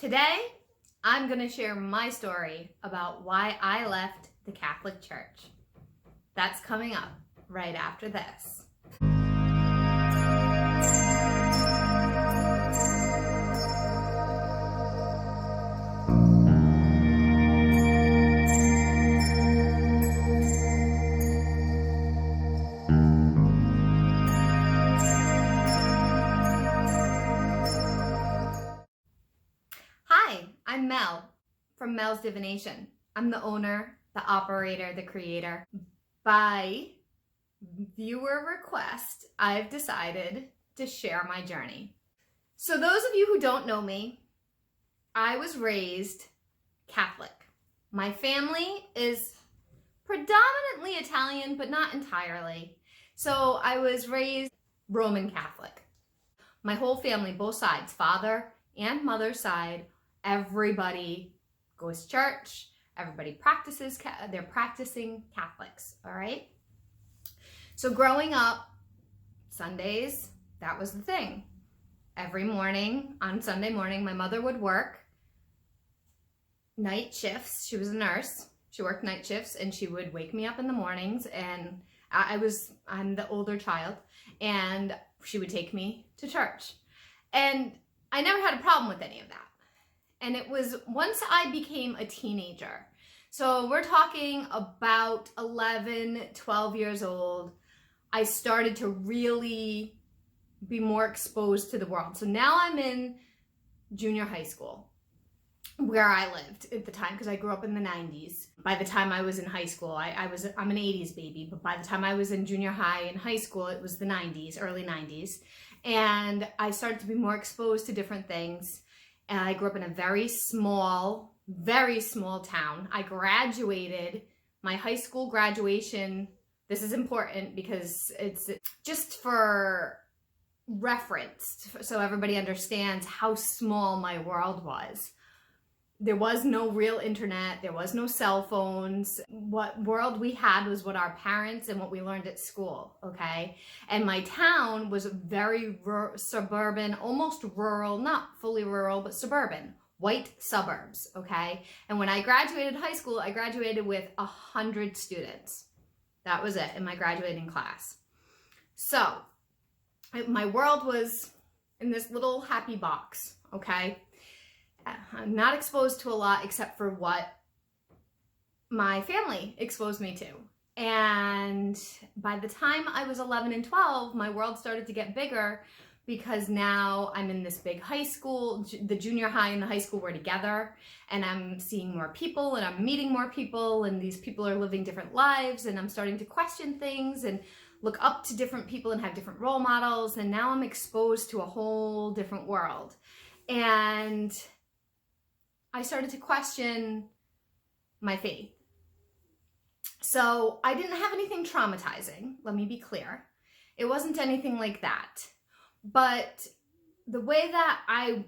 Today, I'm going to share my story about why I left the Catholic Church. That's coming up right after this. Hi, I'm Mel from Mel's Divination. I'm the owner, the operator, the creator. By viewer request, I've decided to share my journey. So those of you who don't know me, I was raised Catholic. My family is predominantly Italian, but not entirely. So I was raised Roman Catholic. My whole family, both sides, father and mother's side, everybody goes to church, everybody practices, they're practicing Catholics, all right? So growing up, Sundays, that was the thing. Every morning, on Sunday morning, my mother would work night shifts. She was a nurse. She worked night shifts, and she would wake me up in the mornings, and I'm the older child, and she would take me to church. And I never had a problem with any of that. And it was once I became a teenager. So we're talking about 11, 12 years old. I started to really be more exposed to the world. So now I'm in junior high school, where I lived at the time, because I grew up in the 90s. By the time I was in high school, I'm an 80s baby, but by the time I was in junior high and high school, it was the 90s, early 90s. And I started to be more exposed to different things. And I grew up in a very small town. I graduated, my high school graduation, this is important because it's just for reference, so everybody understands how small my world was. There was no real internet, there was no cell phones. What world we had was what our parents and what we learned at school, okay? And my town was very suburban, almost rural, not fully rural, but suburban, white suburbs, okay? And when I graduated high school, I graduated with 100 students. That was it in my graduating class. So my world was in this little happy box, okay? I'm not exposed to a lot except for what my family exposed me to. And by the time I was 11 and 12, my world started to get bigger because now I'm in this big high school. The junior high and the high school were together, and I'm seeing more people and I'm meeting more people, and these people are living different lives, and I'm starting to question things and look up to different people and have different role models. And now I'm exposed to a whole different world. And I started to question my faith. So I didn't have anything traumatizing, let me be clear. It wasn't anything like that. But the way that I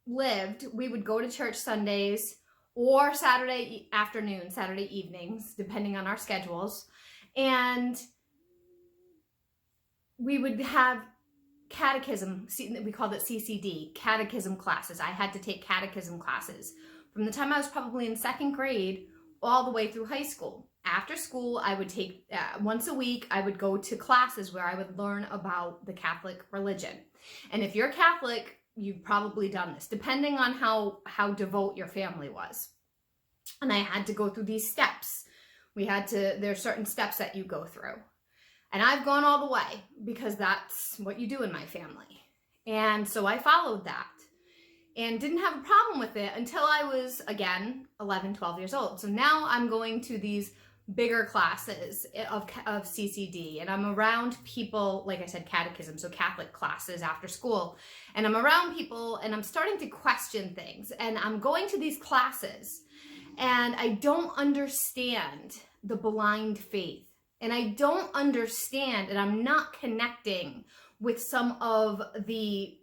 lived, we would go to church Sundays or Saturday afternoon, Saturday evenings, depending on our schedules. And we would have catechism, we called it CCD, catechism classes. I had to take catechism classes from the time I was probably in second grade all the way through high school. After school, I would take, once a week, I would go to classes where I would learn about the Catholic religion. And if you're Catholic, you've probably done this, depending on how devout your family was. And I had to go through these steps. There's certain steps that you go through. And I've gone all the way because that's what you do in my family. And so I followed that and didn't have a problem with it until I was, again, 11, 12 years old. So now I'm going to these bigger classes of CCD, and I'm around people, like I said, catechism, so Catholic classes after school. And I'm around people and I'm starting to question things. And I'm going to these classes and I don't understand the blind faith. And I don't understand, and I'm not connecting with some of the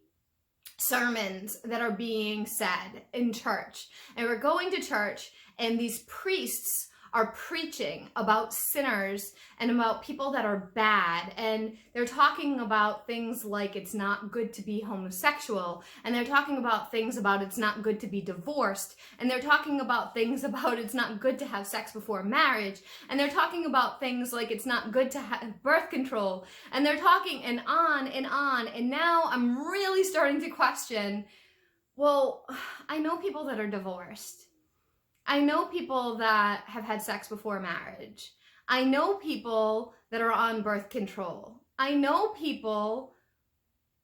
sermons that are being said in church. And we're going to church, and these priests are preaching about sinners and about people that are bad, and they're talking about things like it's not good to be homosexual, and they're talking about things about it's not good to be divorced, and they're talking about things about it's not good to have sex before marriage, and they're talking about things like it's not good to have birth control, and they're talking and on and on, and now I'm really starting to question, well, I know people that are divorced. I know people that have had sex before marriage. I know people that are on birth control. I know people,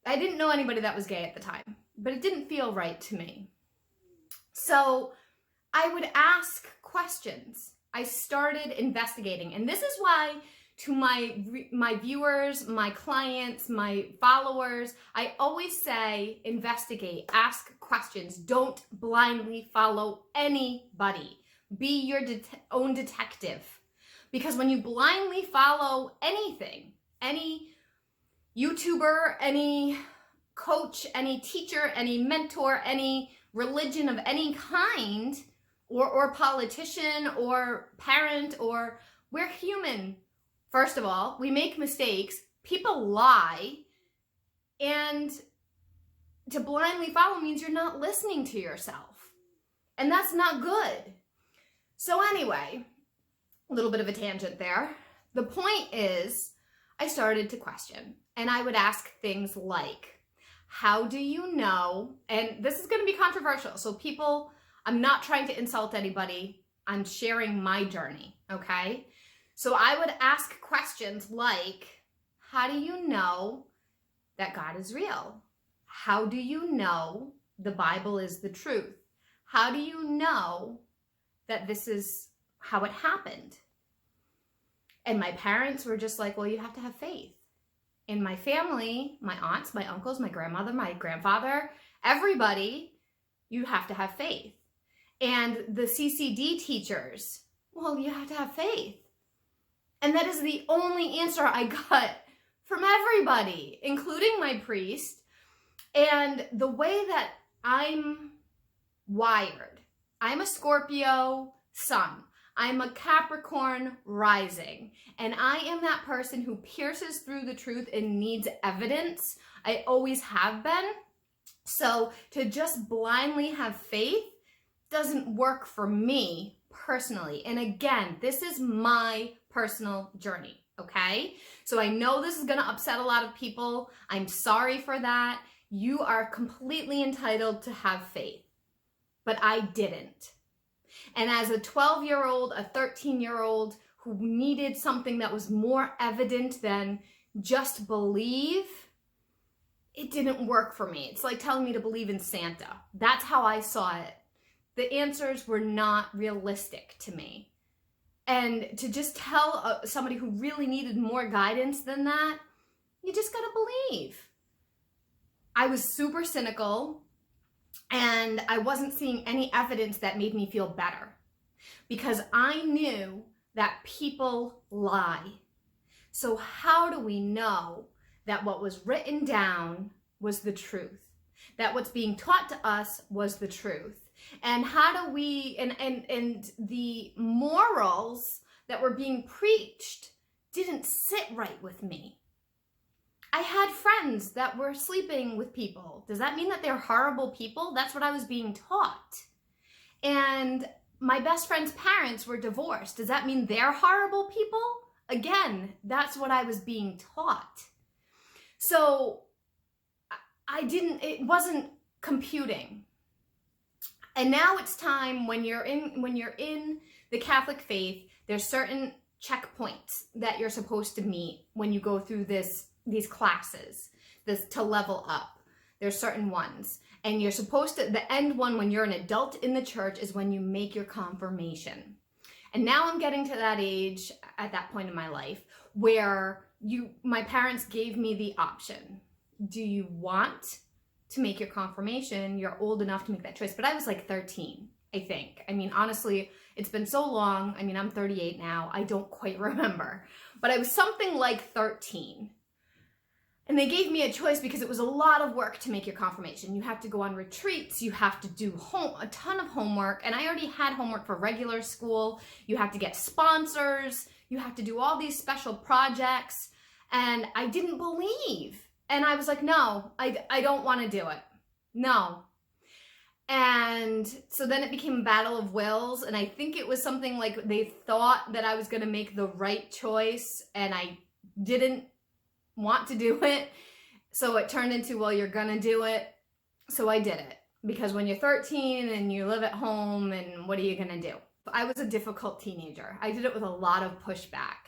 I didn't know anybody that was gay at the time, but it didn't feel right to me. So I would ask questions. I started investigating, and this is why to my viewers, my clients, my followers, I always say investigate, ask questions, don't blindly follow anybody. Be your own detective. Because when you blindly follow anything, any YouTuber, any coach, any teacher, any mentor, any religion of any kind, or politician, or parent, or we're human. First of all, we make mistakes, people lie, and to blindly follow means you're not listening to yourself. And that's not good. So anyway, a little bit of a tangent there. The point is, I started to question, and I would ask things like, how do you know, and this is going to be controversial, so people, I'm not trying to insult anybody, I'm sharing my journey, okay? So I would ask questions like, how do you know that God is real? How do you know the Bible is the truth? How do you know that this is how it happened? And my parents were just like, well, you have to have faith. In my family, my aunts, my uncles, my grandmother, my grandfather, everybody, you have to have faith. And the CCD teachers, well, you have to have faith. And that is the only answer I got from everybody, including my priest. And the way that I'm wired, I'm a Scorpio sun. I'm a Capricorn rising. And I am that person who pierces through the truth and needs evidence. I always have been. So to just blindly have faith doesn't work for me personally. And again, this is my personal journey, okay? So I know this is gonna upset a lot of people. I'm sorry for that. You are completely entitled to have faith, but I didn't. And as a 12-year-old, a 13-year-old who needed something that was more evident than just believe, it didn't work for me. It's like telling me to believe in Santa. That's how I saw it. The answers were not realistic to me. And to just tell somebody who really needed more guidance than that, you just gotta believe. I was super cynical, and I wasn't seeing any evidence that made me feel better, because I knew that people lie. So how do we know that what was written down was the truth? That what's being taught to us was the truth? And how do we, and the morals that were being preached didn't sit right with me. I had friends that were sleeping with people. Does that mean that they're horrible people? That's what I was being taught. And my best friend's parents were divorced. Does that mean they're horrible people? Again, that's what I was being taught. So it wasn't computing. And now it's time, when you're in the Catholic faith, there's certain checkpoints that you're supposed to meet when you go through these classes, to level up. There's certain ones. And you're supposed to, the end one when you're an adult in the church is when you make your confirmation. And now I'm getting to that age, at that point in my life, where my parents gave me the option. Do you want to make your confirmation? You're old enough to make that choice. But I was like 13, I think. I mean, honestly, it's been so long. I mean, I'm 38 now. I don't quite remember. But I was something like 13. And they gave me a choice because it was a lot of work to make your confirmation. You have to go on retreats, you have to do a ton of homework, and I already had homework for regular school. You have to get sponsors, you have to do all these special projects, and I didn't believe. And I was like, no, I don't want to do it. No. And so then it became a battle of wills, and I think it was something like they thought that I was going to make the right choice, and I didn't want to do it. So it turned into, well, you're gonna do it. So I did it, because when you're 13 and you live at home, and what are you gonna do? I was a difficult teenager. I did it with a lot of pushback.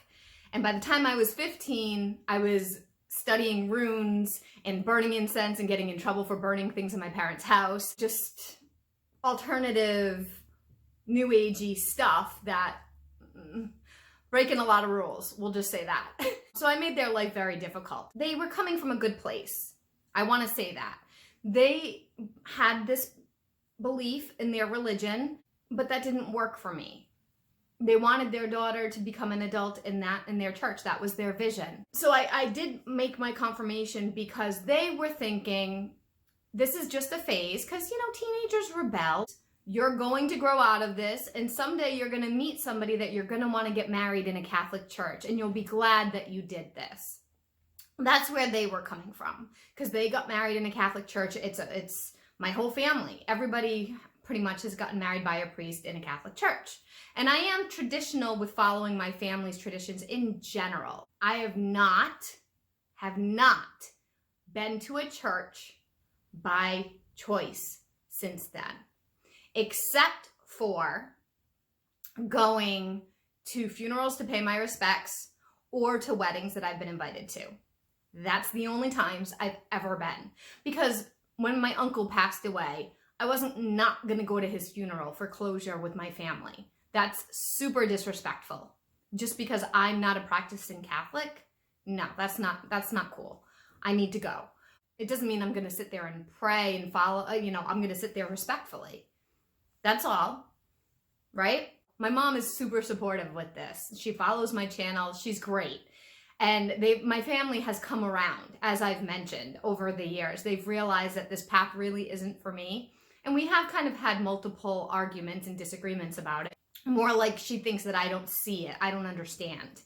And by the time I was 15, I was studying runes and burning incense and getting in trouble for burning things in my parents' house. Just alternative, new agey stuff that breaking a lot of rules, we'll just say that. So I made their life very difficult. They were coming from a good place. I want to say that. They had this belief in their religion, but that didn't work for me. They wanted their daughter to become an adult in their church. That was their vision. So I did make my confirmation because they were thinking, this is just a phase, because, you know, teenagers rebel. You're going to grow out of this, and someday you're going to meet somebody that you're going to want to get married in a Catholic church, and you'll be glad that you did this. That's where they were coming from, because they got married in a Catholic church. It's my whole family. Everybody pretty much has gotten married by a priest in a Catholic church. And I am traditional with following my family's traditions in general. I have not been to a church by choice since then, except for going to funerals to pay my respects or to weddings that I've been invited to. That's the only times I've ever been. Because when my uncle passed away, I wasn't not going to go to his funeral for closure with my family. That's super disrespectful. Just because I'm not a practicing Catholic, no, that's not cool. I need to go. It doesn't mean I'm going to sit there and pray and follow, I'm going to sit there respectfully. That's all, right? My mom is super supportive with this. She follows my channel. She's great. And my family has come around, as I've mentioned, over the years. They've realized that this path really isn't for me. And we have kind of had multiple arguments and disagreements about it. More like she thinks that I don't see it. I don't understand.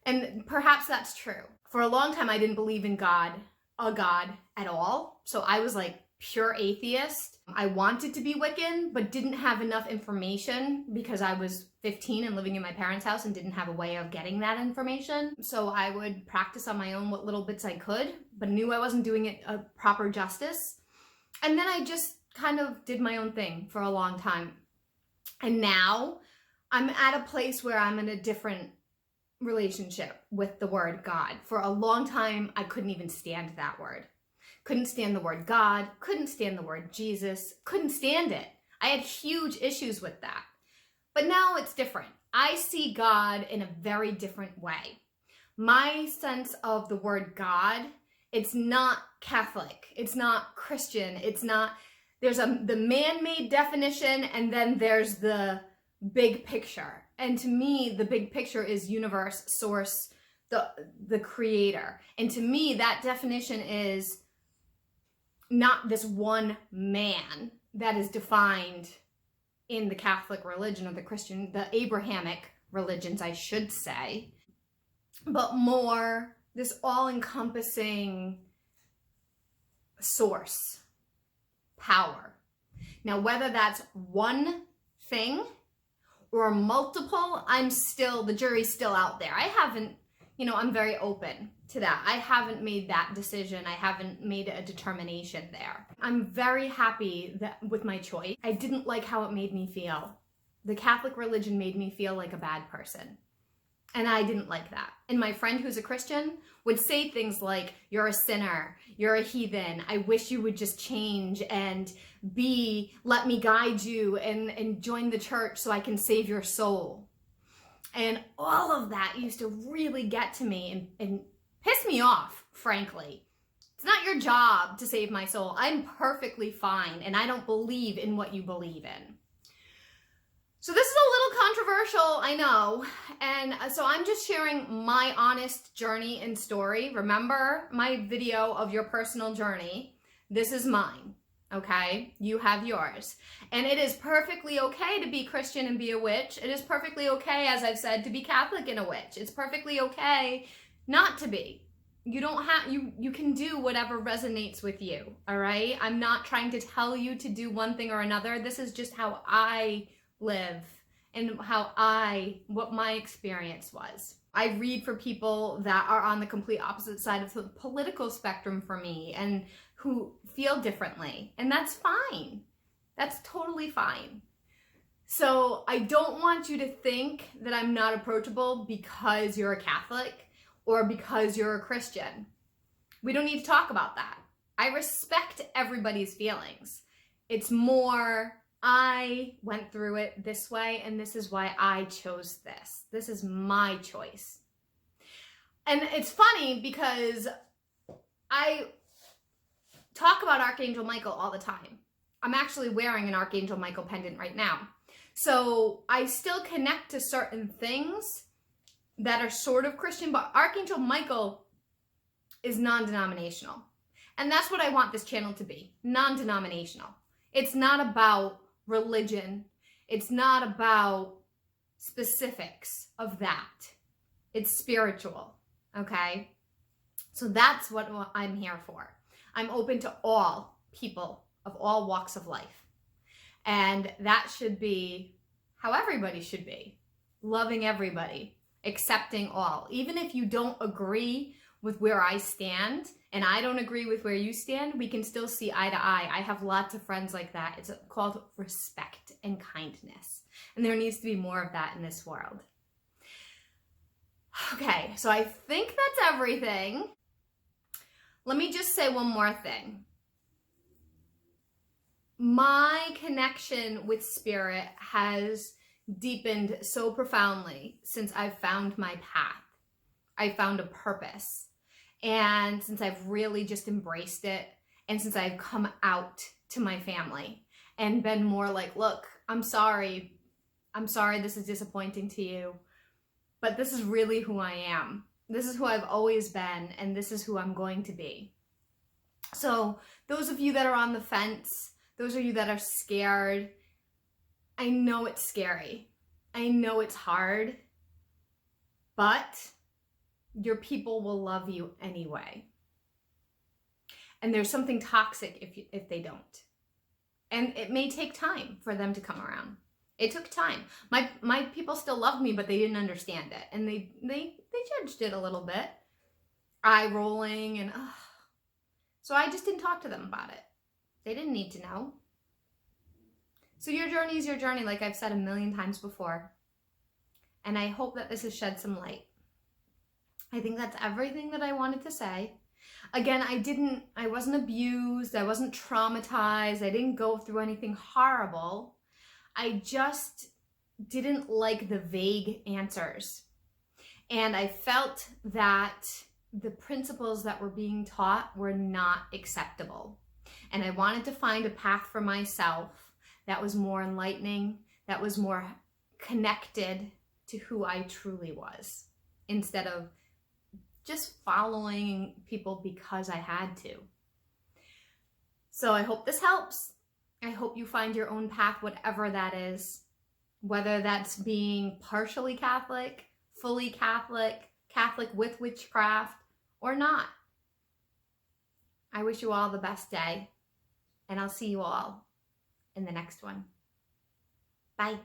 And perhaps that's true. For a long time, I didn't believe in God, a God at all. So I was like pure atheist. I wanted to be Wiccan, but didn't have enough information because I was 15 and living in my parents' house and didn't have a way of getting that information. So I would practice on my own what little bits I could, but knew I wasn't doing it a proper justice. And then I just kind of did my own thing for a long time. And now I'm at a place where I'm in a different relationship with the word God. For a long time, I couldn't even stand that word. Couldn't stand the word God, couldn't stand the word Jesus, couldn't stand it. I had huge issues with that. But now it's different. I see God in a very different way. My sense of the word God, it's not Catholic, it's not Christian, it's not, there's the man-made definition, and then there's the big picture. And to me, the big picture is universe, source, the creator. And to me, that definition is not this one man that is defined in the Catholic religion or the Christian, the Abrahamic religions, I should say, but more this all-encompassing source, power. Now, whether that's one thing or multiple, the jury's still out there. I haven't, I'm very open to that. I haven't made that decision. I haven't made a determination there. I'm very happy with my choice. I didn't like how it made me feel. The Catholic religion made me feel like a bad person. And I didn't like that. And my friend who's a Christian would say things like, you're a sinner, you're a heathen, I wish you would just change and let me guide you and join the church so I can save your soul. And all of that used to really get to me and piss me off, frankly. It's not your job to save my soul. I'm perfectly fine, and I don't believe in what you believe in. So this is a little controversial, I know, and so I'm just sharing my honest journey and story. Remember my video of your personal journey. This is mine, okay? You have yours. And it is perfectly okay to be Christian and be a witch. It is perfectly okay, as I've said, to be Catholic and a witch. It's perfectly okay not to be. You don't have, you can do whatever resonates with you, all right? I'm not trying to tell you to do one thing or another. This is just how I live and what my experience was. I read for people that are on the complete opposite side of the political spectrum for me and who feel differently, and that's fine. That's totally fine. So I don't want you to think that I'm not approachable because you're a Catholic or because you're a Christian. We don't need to talk about that. I respect everybody's feelings. It's more, I went through it this way, and this is why I chose this. This is my choice. And it's funny because I talk about Archangel Michael all the time. I'm actually wearing an Archangel Michael pendant right now. So I still connect to certain things that are sort of Christian, but Archangel Michael is non-denominational. And that's what I want this channel to be, non-denominational. It's not about religion. It's not about specifics of that. It's spiritual, okay? So that's what I'm here for. I'm open to all people of all walks of life. And that should be how everybody should be. Loving everybody, accepting all. Even if you don't agree with where I stand, and I don't agree with where you stand, we can still see eye to eye. I have lots of friends like that. It's called respect and kindness. And there needs to be more of that in this world. Okay, so I think that's everything. Let me just say one more thing. My connection with spirit has deepened so profoundly since I've found my path. I found a purpose. And since I've really just embraced it, and since I've come out to my family and been more like, look, I'm sorry this is disappointing to you, but this is really who I am. This is who I've always been, and this is who I'm going to be. So those of you that are on the fence, those of you that are scared, I know it's scary. I know it's hard, but your people will love you anyway. And there's something toxic if they don't. And it may take time for them to come around. It took time. My people still loved me, but they didn't understand it. And they judged it a little bit. Eye rolling and so I just didn't talk to them about it. They didn't need to know. So your journey is your journey, like I've said a million times before. And I hope that this has shed some light. I think that's everything that I wanted to say. Again, I wasn't abused. I wasn't traumatized. I didn't go through anything horrible. I just didn't like the vague answers. And I felt that the principles that were being taught were not acceptable. And I wanted to find a path for myself that was more enlightening, that was more connected to who I truly was, instead of just following people because I had to. So I hope this helps. I hope you find your own path, whatever that is, whether that's being partially Catholic, fully Catholic, Catholic with witchcraft, or not. I wish you all the best day, and I'll see you all in the next one. Bye.